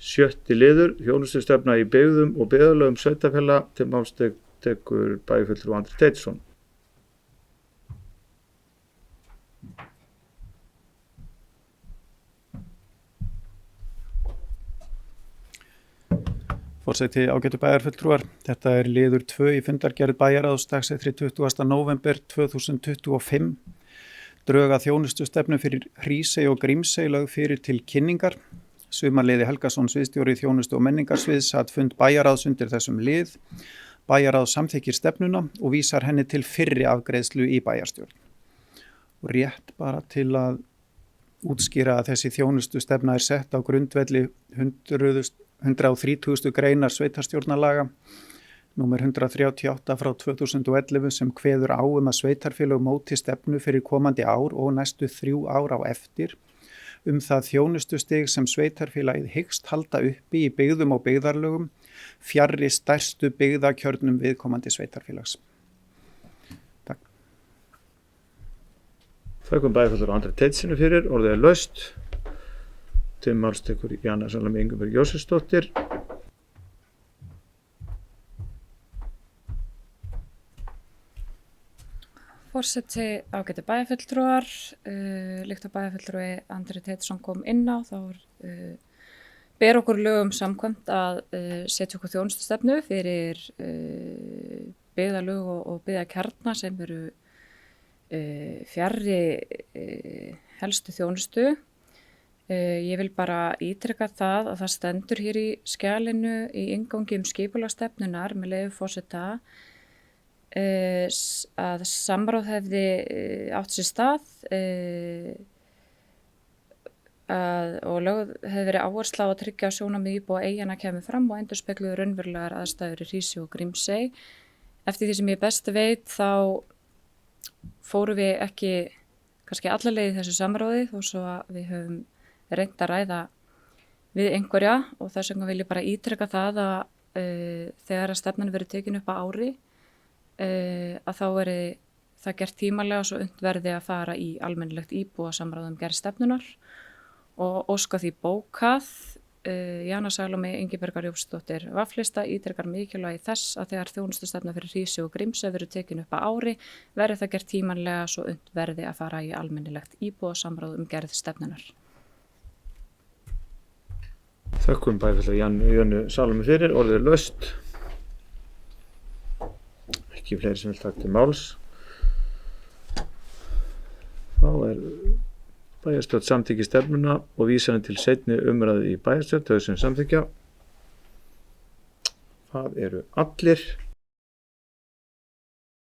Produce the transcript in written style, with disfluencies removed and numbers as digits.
Sjötti liður, þjónustustefna í byggðum og byggðarlögum sveitarfélaga, til máls tekur bæjarfulltrúi Andri Teitsson. Forseti, ágætu bæjarfulltrúar, þetta liður 2 í fundargerð bæjarráðs dagsetri 20. nóvember 2025. Drög að þjónustustefnu fyrir Hrísey og Grímsey lögð fyrir til kynningar. Sumarliði Helgason, sviðsstjóri þjónustu og menningarsviðs, sat fund bæjarráðs undir þessum lið. Bæjarráð samþykkir stefnuna og vísar henni til fyrri afgreiðslu í bæjarstjórn. Og rétt bara til að útskýra að þessi þjónustustefna sett á grundvelli 130. greinar sveitarstjórnarlaga númer 138 frá 2011 sem kveður á að sveitarfélög móti stefnu fyrir komandi ár og næstu 3 ár á eftir það þjónustustig sem sveitarfélagið hyggst halda uppi í byggðum og byggðarlögum fjarri stærstu byggðakjörnum viðkomandi sveitarfélags. Takk. Þakkum bæjarfulltrúa Andra Teitssyni fyrir, orðið laust. Til máls tekur Jana Salome Ingibjörg Jósefsdóttir. Forseti, ágætu bæjarfulltrúar, líkt á bæjarfulltrúi Andri Teitsson kom inn á, þá ber okkur lögum samkvæmt að setja okkur þjónustustefnu fyrir byggðarlög og byggðakjarna sem eru fjarri helstu þjónustu. Ég vil bara ítreka það að það stendur hér í skjalinu í inngangi skipulagsstefnunar með leyfi forseta að samráð hefði átt sér stað og lögð hefði verið áhersla á að tryggja að sjónarmið íbúa eyjanna kæmi fram og endurspegluðu raunverulegar aðstæður í Hrísey og Grímsey. Eftir því sem ég best veit þá fórum við ekki kannski alla leið í þessu samráði þó svo að við höfum reynt að ræða við einhverja og þess vegna vil ég bara ítreka það að þegar að stefnan verið tekin upp á ári að þá verið það gert tímalega svo unnt verði að fara í almennilegt íbúasamráð gerð stefnunar og óska því bókað. Jana Salome Ingibjörgar Jósefsdóttir vaflista ítrekar mikilvægi þess að þegar þjónustustefna fyrir Hrísey og Grímsey verið tekin upp á ári verði það gert tímanlega svo unnt verði að fara í almennilegt íbúasamráð gerð stefnunar. Þakkum bæjarfulltrúa Janu Salome fyrir, orðið laust. Ekki fleiri sem vil taka til máls. Þá bæjarstjórn samþykki stefnuna og vísa henni til seinni umræðu í bæjarstjórn, þau sem samþykkja. Það eru allir.